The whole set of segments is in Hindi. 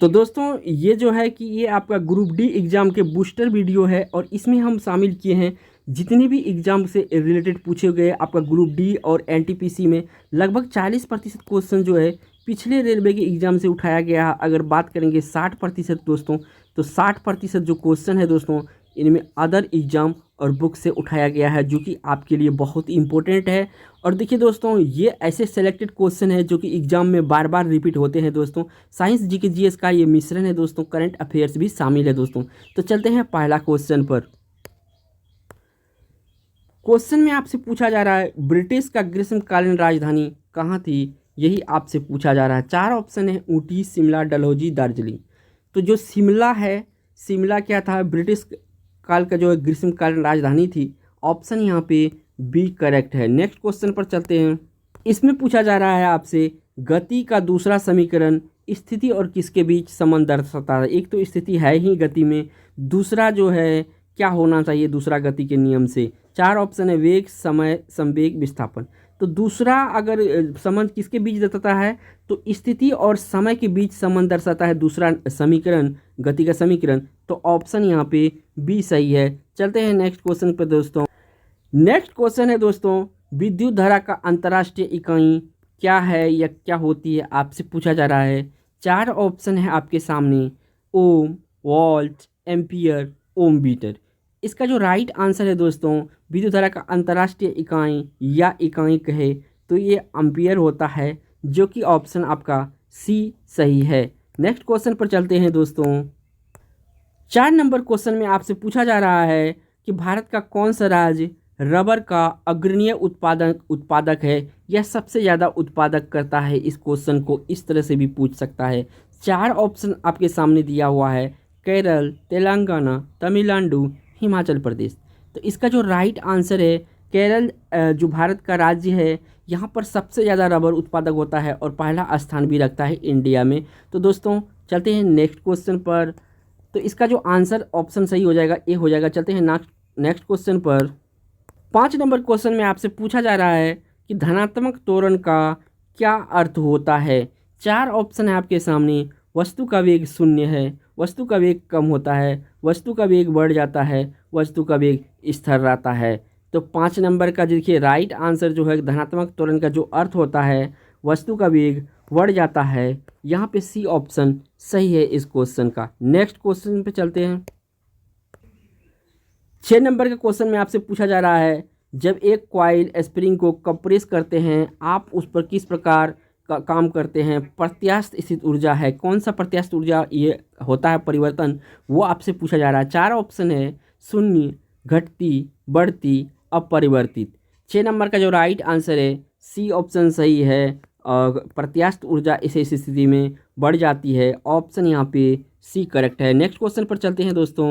तो दोस्तों ये जो है कि ये आपका ग्रुप डी एग्ज़ाम के बूस्टर वीडियो है और इसमें हम शामिल किए हैं जितने भी एग्ज़ाम से रिलेटेड पूछे गए आपका ग्रुप डी और एनटीपीसी में लगभग 40% क्वेश्चन जो है पिछले रेलवे के एग्ज़ाम से उठाया गया है। अगर बात करेंगे 60% दोस्तों, तो 60% जो क्वेश्चन है दोस्तों इनमें अदर एग्ज़ाम और बुक से उठाया गया है, जो कि आपके लिए बहुत ही इंपॉर्टेंट है। और देखिए दोस्तों ये ऐसे सेलेक्टेड क्वेश्चन है जो कि एग्जाम में बार बार रिपीट होते हैं दोस्तों। साइंस जीके जीएस का ये मिश्रण है दोस्तों, करंट अफेयर्स भी शामिल है दोस्तों। तो चलते हैं पहला क्वेश्चन पर। क्वेश्चन में आपसे पूछा जा रहा है ब्रिटिश का ग्रीष्मकालीन राजधानी कहाँ थी, यही आपसे पूछा जा रहा है। 4 ऑप्शन है ऊटी, शिमला, डलहौजी, दार्जिलिंग। तो जो शिमला है, शिमला क्या था, ब्रिटिश काल का जो है ग्रीष्मकालीन राजधानी थी। ऑप्शन यहाँ पे बी करेक्ट है। नेक्स्ट क्वेश्चन पर चलते हैं। इसमें पूछा जा रहा है आपसे गति का दूसरा समीकरण स्थिति और किसके बीच संबंध दर्शाता है। एक तो स्थिति है ही गति में, दूसरा जो है क्या होना चाहिए दूसरा गति के नियम से। 4 ऑप्शन है वेग, समय, संवेग, विस्थापन। तो दूसरा अगर संबंध किसके बीच दर्शाता है तो स्थिति और समय के बीच संबंध दर्शाता है दूसरा समीकरण, गति का समीकरण। तो ऑप्शन यहाँ पे बी सही है। चलते हैं नेक्स्ट क्वेश्चन पर दोस्तों। नेक्स्ट क्वेश्चन है दोस्तों विद्युत धारा का अंतर्राष्ट्रीय इकाई क्या है या क्या होती है, आपसे पूछा जा रहा है। 4 ऑप्शन है आपके सामने, ओम, वोल्ट, एम्पियर, ओम मीटर। इसका जो राइट आंसर है दोस्तों विद्युत धारा का अंतर्राष्ट्रीय इकाई या इकाई कहे तो ये एम्पियर होता है, जो कि ऑप्शन आपका सी सही है। नेक्स्ट क्वेश्चन पर चलते हैं दोस्तों। 4 नंबर क्वेश्चन में आपसे पूछा जा रहा है कि भारत का कौन सा राज्य रबर का अग्रणीय उत्पादक है या सबसे ज़्यादा उत्पादक करता है। इस क्वेश्चन को इस तरह से भी पूछ सकता है। 4 ऑप्शन आपके सामने दिया हुआ है, केरल, तेलंगाना, तमिलनाडु, हिमाचल प्रदेश। तो इसका जो राइट आंसर है केरल जो भारत का राज्य है यहाँ पर सबसे ज़्यादा रबर उत्पादक होता है और पहला स्थान भी रखता है इंडिया में। तो दोस्तों चलते हैं नेक्स्ट क्वेश्चन पर। तो इसका जो आंसर ऑप्शन सही हो जाएगा, ए हो जाएगा। चलते हैं नेक्स्ट क्वेश्चन पर। 5 नंबर क्वेश्चन में आपसे पूछा जा रहा है कि धनात्मक त्वरण का क्या अर्थ होता है। 4 ऑप्शन है आपके सामने, वस्तु का वेग 0 है, वस्तु का वेग कम होता है, वस्तु का वेग बढ़ जाता है, वस्तु का वेग स्थिर रहता है। तो 5 नंबर का देखिए राइट आंसर जो है धनात्मक त्वरण का जो अर्थ होता है वस्तु का वेग बढ़ जाता है। यहाँ पे सी ऑप्शन सही है इस क्वेश्चन का। नेक्स्ट क्वेश्चन पे चलते हैं। 6 नंबर के क्वेश्चन में आपसे पूछा जा रहा है जब एक कॉइल स्प्रिंग को कंप्रेस करते हैं आप उस पर किस प्रकार का काम करते हैं। प्रत्यास्थ स्थित ऊर्जा है, कौन सा प्रत्यास्थ ऊर्जा ये होता है परिवर्तन, वो आपसे पूछा जा रहा है। 4 ऑप्शन है शून्य, घटती, बढ़ती, अपरिवर्तित। 6 नंबर का जो राइट आंसर है सी ऑप्शन सही है। प्रत्यास्थ ऊर्जा इस स्थिति में बढ़ जाती है। ऑप्शन यहाँ पे सी करेक्ट है। नेक्स्ट क्वेश्चन पर चलते हैं दोस्तों।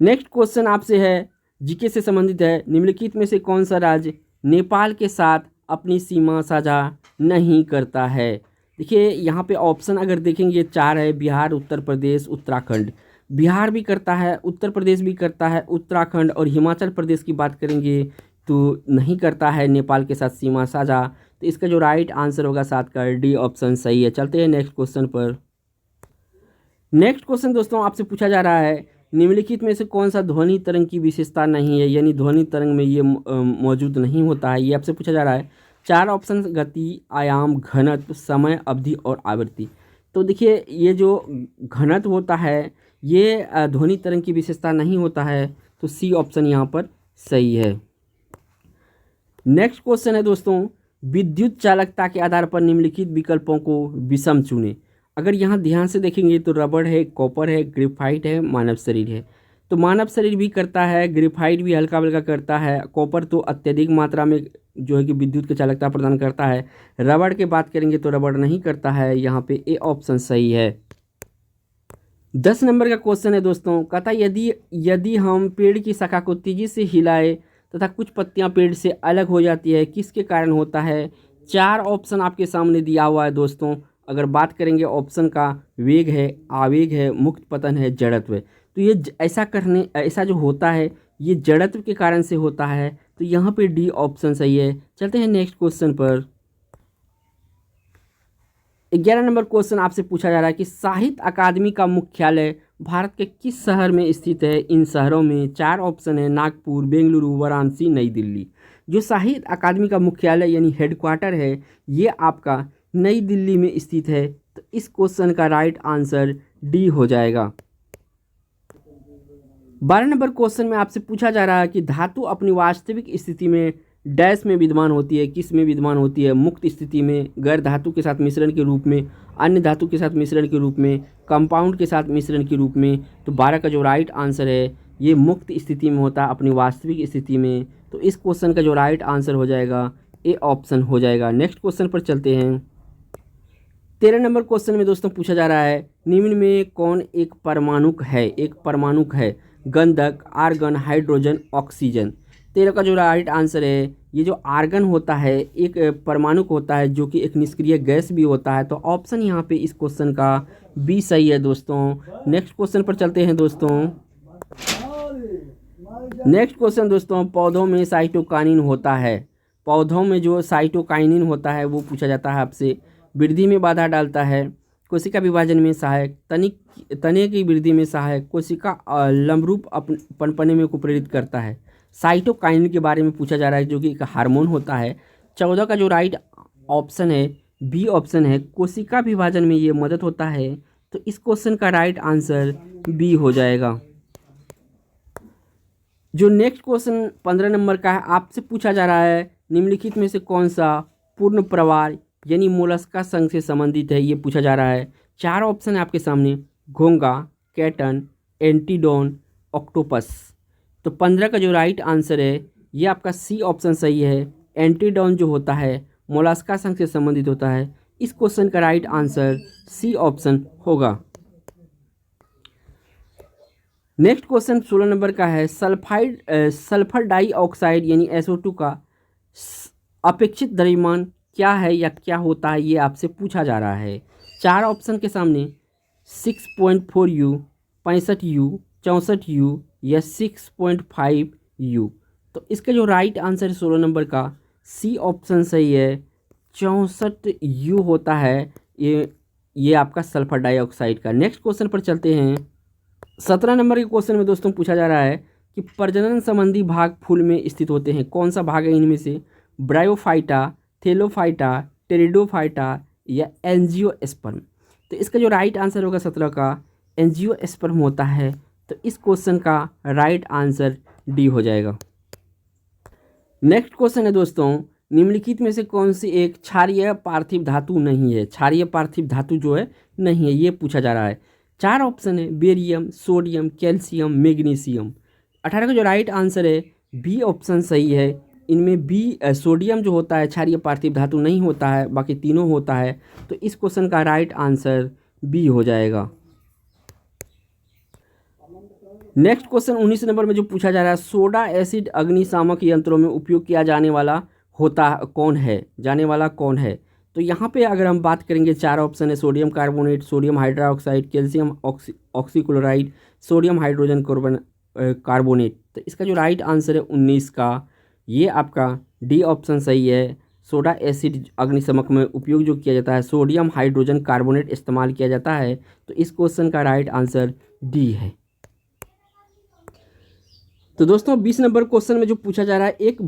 नेक्स्ट क्वेश्चन आपसे है जीके से संबंधित है। निम्नलिखित में से कौन सा राज्य नेपाल के साथ अपनी सीमा साझा नहीं करता है। देखिए यहाँ पे ऑप्शन अगर देखेंगे 4 है, बिहार, उत्तर प्रदेश, उत्तराखंड। बिहार भी करता है, उत्तर प्रदेश भी करता है, उत्तराखंड और हिमाचल प्रदेश की बात करेंगे तो नहीं करता है नेपाल के साथ सीमा साझा। तो इसका जो राइट आंसर होगा 7 का डी ऑप्शन सही है। चलते हैं नेक्स्ट क्वेश्चन पर। नेक्स्ट क्वेश्चन दोस्तों आपसे पूछा जा रहा है निम्नलिखित में से कौन सा ध्वनि तरंग की विशेषता नहीं है, यानी ध्वनि तरंग में ये मौजूद नहीं होता है। ये आपसे पूछा जा रहा है। 4 ऑप्शन गति, आयाम, घनत्व, समय, अवधि और आवृत्ति। तो देखिए ये जो घनत्व होता है ये ध्वनि तरंग की विशेषता नहीं होता है। तो सी ऑप्शन यहाँ पर सही है। नेक्स्ट क्वेश्चन है दोस्तों विद्युत चालकता के आधार पर निम्नलिखित विकल्पों को विषम चुने। अगर यहाँ ध्यान से देखेंगे तो रबड़ है, कॉपर है, ग्रेफाइट है, मानव शरीर है। तो मानव शरीर भी करता है, ग्रेफाइट भी हल्का हल्का करता है, कॉपर तो अत्यधिक मात्रा में जो है कि विद्युत की चालकता प्रदान करता है। रबड़ की बात करेंगे तो रबड़ नहीं करता है। यहाँ पे ए ऑप्शन सही है। 10 नंबर का क्वेश्चन है दोस्तों, कहता यदि हम पेड़ की शाखा को तेजी से हिलाए तथा कुछ पत्तियां पेड़ से अलग हो जाती है किसके कारण होता है। 4 ऑप्शन आपके सामने दिया हुआ है दोस्तों। अगर बात करेंगे ऑप्शन का वेग है, आवेग है, मुक्त पतन है, जड़त्व है। तो ये ऐसा जो होता है ये जड़त्व के कारण से होता है। तो यहाँ पे डी ऑप्शन सही है। चलते हैं नेक्स्ट क्वेश्चन पर। 11 नंबर क्वेश्चन आपसे पूछा जा रहा है कि साहित्य अकादमी का मुख्यालय भारत के किस शहर में स्थित है। इन शहरों में 4 ऑप्शन है, नागपुर, बेंगलुरु, वाराणसी, नई दिल्ली। जो साहित्य अकादमी का मुख्यालय यानी हेडक्वार्टर है ये आपका नई दिल्ली में स्थित है। तो इस क्वेश्चन का राइट आंसर डी हो जाएगा। 12 नंबर क्वेश्चन में आपसे पूछा जा रहा है कि धातु अपनी वास्तविक स्थिति में डैश में विद्यमान होती है, किस में विद्यमान होती है। मुक्त स्थिति में, गैर धातु के साथ मिश्रण के रूप में, अन्य धातु के साथ मिश्रण के रूप में, कंपाउंड के साथ मिश्रण के रूप में। तो 12 का जो राइट आंसर है ये मुक्त स्थिति में होता है, अपनी वास्तविक स्थिति में। तो इस क्वेश्चन का जो राइट आंसर हो जाएगा ए ऑप्शन हो जाएगा। नेक्स्ट क्वेश्चन पर चलते हैं। 13 नंबर क्वेश्चन में दोस्तों पूछा जा रहा है निम्न में कौन एक परमाणुक है। एक परमाणुक है गंधक, आर्गन, हाइड्रोजन, ऑक्सीजन। 13 का जो राइट आंसर है ये जो आर्गन होता है एक परमाणुक होता है जो कि एक निष्क्रिय गैस भी होता है। तो ऑप्शन यहाँ पे इस क्वेश्चन का बी सही है दोस्तों। नेक्स्ट क्वेश्चन पर चलते हैं दोस्तों। नेक्स्ट क्वेश्चन दोस्तों, पौधों में साइटोकाइनिन होता है। पौधों में जो साइटोकाइनिन होता है वो पूछा जाता है आपसे। वृद्धि में बाधा डालता है, कोशिका विभाजन में सहायक, तने की वृद्धि में सहायक, कोशिका लंबरूप पनपने में को प्रेरित करता है। साइटोकाइनिन के बारे में पूछा जा रहा है जो कि एक हार्मोन होता है। 14 का जो राइट ऑप्शन है बी ऑप्शन है, कोशिका विभाजन में ये मदद होता है। तो इस क्वेश्चन का राइट आंसर बी हो जाएगा। जो नेक्स्ट क्वेश्चन 15 नंबर का है आपसे पूछा जा रहा है निम्नलिखित में से कौन सा पूर्ण प्रवाल यानी मोलस्का संघ से संबंधित है। ये पूछा जा रहा है। 4 ऑप्शन है आपके सामने, घोंगा, कैटन, एंटीडोन, ऑक्टोपस। तो 15 का जो राइट आंसर है ये आपका सी ऑप्शन सही है। एंटीडोन जो होता है मोलस्का संघ से संबंधित होता है। इस क्वेश्चन का राइट आंसर सी ऑप्शन होगा। नेक्स्ट क्वेश्चन 16 नंबर का है सल्फर डाइऑक्साइड यानी SO2 का अपेक्षित द्रव्यमान क्या है या क्या होता है। ये आपसे पूछा जा रहा है। 4 ऑप्शन के सामने 6.4 U, 65 U, 64 U या 6.5 U। तो इसका जो राइट आंसर है 16 नंबर का सी ऑप्शन सही है। 64 U होता है ये आपका सल्फर डाइऑक्साइड का। नेक्स्ट क्वेश्चन पर चलते हैं। 17 नंबर के क्वेश्चन में दोस्तों पूछा जा रहा है कि प्रजनन संबंधी भाग फूल में स्थित होते हैं। कौन सा भाग है इनमें से, ब्रायोफाइटा, थेलोफाइटा, टेरिडोफाइटा या एंजियोस्पर्म। तो इसका जो राइट आंसर होगा 17 का एंजियोस्पर्म होता है। तो इस क्वेश्चन का राइट आंसर डी हो जाएगा। नेक्स्ट क्वेश्चन है दोस्तों, निम्नलिखित में से कौन सी एक क्षारीय पार्थिव धातु नहीं है। क्षारीय पार्थिव धातु जो है नहीं है ये पूछा जा रहा है। 4 ऑप्शन है, बेरियम, सोडियम, कैल्शियम, मैग्नीशियम। 18 का जो राइट आंसर है बी ऑप्शन सही है। इनमें बी सोडियम जो होता है क्षारीय पार्थिव धातु नहीं होता है, बाकी तीनों होता है। तो इस क्वेश्चन का राइट आंसर बी हो जाएगा। नेक्स्ट क्वेश्चन 19 नंबर में जो पूछा जा रहा है सोडा एसिड अग्निशामक यंत्रों में उपयोग किया जाने वाला कौन है। तो यहाँ पे अगर हम बात करेंगे 4 ऑप्शन है, sodium carbonate, sodium hydroxide, calcium oxychloride, sodium hydrogen carbonate. तो इसका जो राइट आंसर है 19 का ये आपका डी ऑप्शन सही है। सोडा एसिड अग्निशमक में उपयोग जो किया जाता है सोडियम हाइड्रोजन कार्बोनेट इस्तेमाल किया जाता है। तो इस क्वेश्चन का राइट आंसर डी है। तो दोस्तों 20 नंबर क्वेश्चन में जो पूछा जा रहा है एक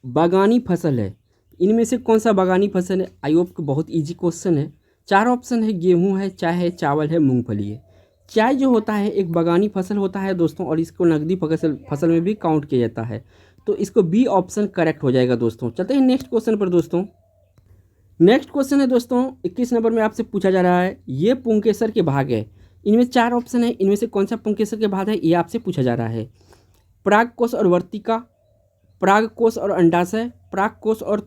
बागानी फसल है, इनमें से कौन सा बागानी फसल है। आई होप कि बहुत इजी क्वेश्चन है। 4 ऑप्शन है, गेहूं है, चाय है, चावल है, मूंगफली है। चाय जो होता है एक बागानी फसल होता है दोस्तों, और इसको नकदी फसल में भी काउंट किया जाता है। तो इसको बी ऑप्शन करेक्ट हो जाएगा दोस्तों। चलते हैं नेक्स्ट क्वेश्चन पर दोस्तों। नेक्स्ट क्वेश्चन है दोस्तों 21 नंबर में आपसे पूछा जा रहा है ये पुंकेसर के भाग है। इनमें 4 ऑप्शन है, इनमें से कौन सा पुंकेसर के भाग है ये आपसे पूछा जा रहा है। परागकोश और वर्तिका, परागकोश और अंडाशय, परागकोश और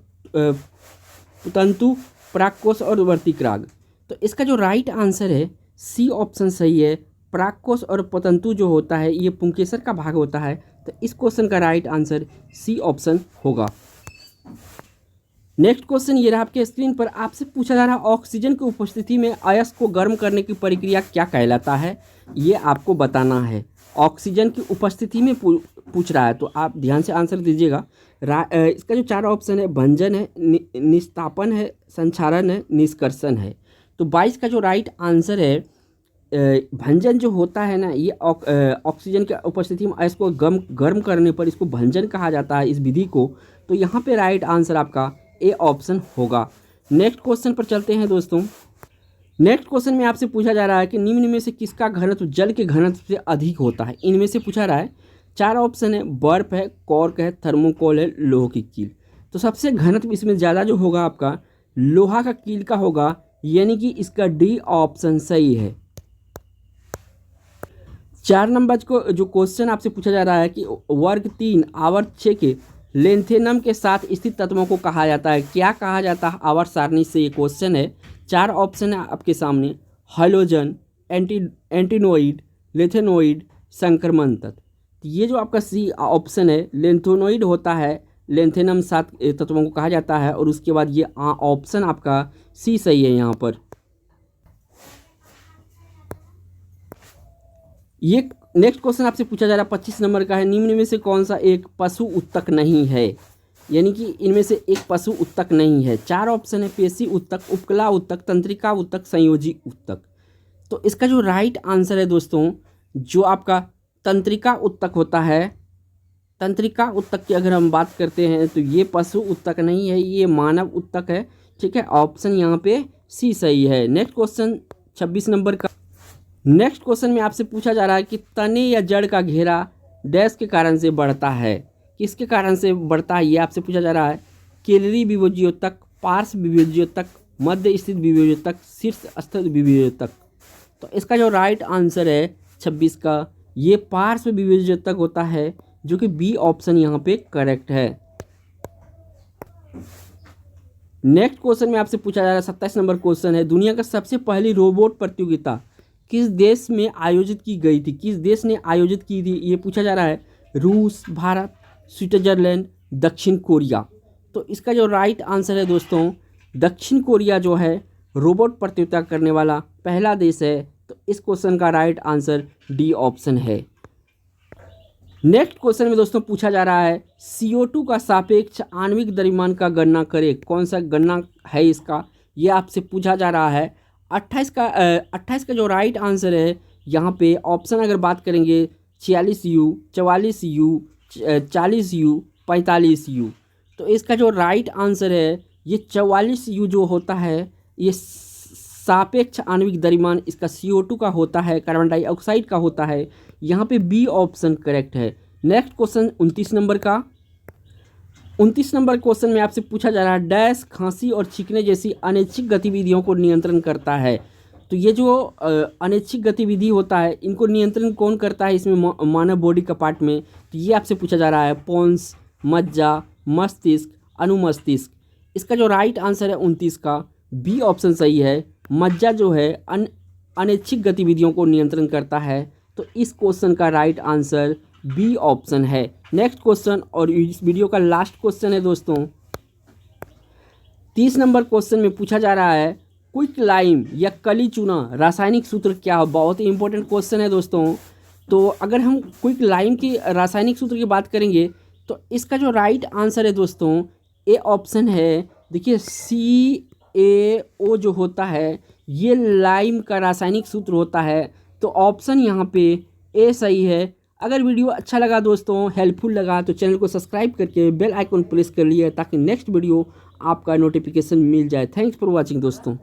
तंतु, परागकोश और वर्तिक्राग। तो इसका जो राइट आंसर है सी ऑप्शन सही है। परागकोश और पतंतु जो होता है ये पुंकेसर का भाग होता है। तो इस क्वेश्चन का राइट आंसर सी ऑप्शन होगा। नेक्स्ट क्वेश्चन ये रहा आपके स्क्रीन पर। आपसे पूछा जा रहा है ऑक्सीजन की उपस्थिति में अयस्क को गर्म करने की प्रक्रिया क्या कहलाता है, ये आपको बताना है। ऑक्सीजन की उपस्थिति में पूछ रहा है तो आप ध्यान से आंसर दीजिएगा। इसका जो 4 ऑप्शन है भंजन है, निस्तापन है, संक्षारण है, निष्कर्षण है। तो 22 का जो राइट आंसर है, भंजन जो होता है ना, ये ऑक्सीजन की उपस्थिति में इसको गर्म करने पर इसको भंजन कहा जाता है, इस विधि को। तो यहाँ पे राइट आंसर आपका ए ऑप्शन होगा। नेक्स्ट क्वेश्चन पर चलते हैं दोस्तों। नेक्स्ट क्वेश्चन में आपसे पूछा जा रहा है कि निम्न में से किसका घनत्व जल के घनत्व से अधिक होता है। इनमें से पूछा रहा है, 4 ऑप्शन है, बर्फ है, कॉर्क है, थर्मोकोल है, लोहे की कील। तो सबसे घनत्व इसमें ज़्यादा जो होगा आपका लोहा का कील का होगा, यानी कि इसका डी ऑप्शन सही है। 4 नंबर को जो क्वेश्चन आपसे पूछा जा रहा है कि वर्ग 3 आवर्त 6 के लेंथेनम के साथ स्थित तत्वों को कहा जाता है, क्या कहा जाता है आवर्त सारणी से, ये क्वेश्चन है। 4 ऑप्शन है आपके सामने, हाइड्रोजन, एंटीनोइड, लेथेनोइड, संक्रमण तत्व। तो ये जो आपका सी ऑप्शन है, लेंथेनोइड होता है, लेंथेनम 7 तत्वों को कहा जाता है, और उसके बाद ये ऑप्शन आपका सी सही है यहाँ पर। ये नेक्स्ट क्वेश्चन आपसे पूछा जा रहा है 25 नंबर का है, निम्न में से कौन सा एक पशु उत्तक नहीं है, यानी कि इनमें से एक पशु उत्तक नहीं है। 4 ऑप्शन है, पेशी उत्तक, उपकला उत्तक, तंत्रिका उत्तक, संयोजी उत्तक। तो इसका जो राइट आंसर है दोस्तों, जो आपका तंत्रिका उत्तक होता है, तंत्रिका उत्तक की अगर हम बात करते हैं तो ये पशु उत्तक नहीं है, ये मानव उत्तक है। ठीक है, ऑप्शन यहाँ पे सी सही है। नेक्स्ट क्वेश्चन 26 नंबर का। नेक्स्ट क्वेश्चन में आपसे पूछा जा रहा है कि तने या जड़ का घेरा डैश के कारण से बढ़ता है, किसके कारण से बढ़ता है, ये आपसे पूछा जा रहा है। केलरी विभोज्योतक, पार्श्व विभोज्योतक, मध्य स्थित विभोज्योतक, शीर्ष स्थित विभोज्योतक। तो इसका जो राइट आंसर है 26 का, ये पार्श्व विभोज्योतक होता है, जो कि बी ऑप्शन यहाँ पे करेक्ट है। नेक्स्ट क्वेश्चन में आपसे पूछा जा रहा है 27 नंबर क्वेश्चन है, दुनिया का सबसे पहली रोबोट प्रतियोगिता किस देश में आयोजित की गई थी, किस देश ने आयोजित की थी, ये पूछा जा रहा है। रूस, भारत, स्विट्जरलैंड, दक्षिण कोरिया। तो इसका जो राइट आंसर है दोस्तों, दक्षिण कोरिया जो है रोबोट प्रतियोगिता करने वाला पहला देश है। तो इस क्वेश्चन का राइट आंसर डी ऑप्शन है। नेक्स्ट क्वेश्चन में दोस्तों पूछा जा रहा है, CO2 का सापेक्ष आणविक द्रव्यमान का गणना करे, कौन सा गणना है इसका, ये आपसे पूछा जा रहा है। 28 का जो राइट आंसर है यहाँ पे ऑप्शन अगर बात करेंगे 46U, 44U, 40U, 45U। तो इसका जो राइट आंसर है ये 44U जो होता है, ये सापेक्ष आणविक द्रव्यमान इसका CO2 का होता है, कार्बन डाइऑक्साइड का होता है। यहाँ पे बी ऑप्शन करेक्ट है। नेक्स्ट क्वेश्चन 29 नंबर का। 29 नंबर क्वेश्चन में आपसे पूछा जा रहा है, डैश खांसी और छींकने जैसी अनैच्छिक गतिविधियों को नियंत्रण करता है। तो ये जो अनैच्छिक गतिविधि होता है, इनको नियंत्रण कौन करता है इसमें मानव बॉडी का पार्ट में, तो ये आपसे पूछा जा रहा है। पोन्स, मज्जा, मस्तिष्क, अनुमस्तिष्क। इसका जो राइट आंसर है 29 का, बी ऑप्शन सही है। मज्जा जो है अनैच्छिक गतिविधियों को नियंत्रण करता है। तो इस क्वेश्चन का राइट आंसर बी ऑप्शन है। नेक्स्ट क्वेश्चन और इस वीडियो का लास्ट क्वेश्चन है दोस्तों, 30 नंबर क्वेश्चन में पूछा जा रहा है, क्विक लाइम या कली चूना रासायनिक सूत्र क्या हो। बहुत ही इंपॉर्टेंट क्वेश्चन है दोस्तों। तो अगर हम क्विक लाइम की रासायनिक सूत्र की बात करेंगे तो इसका जो राइट आंसर है दोस्तों, ए ऑप्शन है। देखिए CaO जो होता है, ये लाइम का रासायनिक सूत्र होता है। तो ऑप्शन यहाँ पे ए सही है। अगर वीडियो अच्छा लगा दोस्तों, हेल्पफुल लगा, तो चैनल को सब्सक्राइब करके बेल आइकन प्रेस कर लिए, ताकि नेक्स्ट वीडियो आपका नोटिफिकेशन मिल जाए। थैंक्स फॉर वॉचिंग दोस्तों।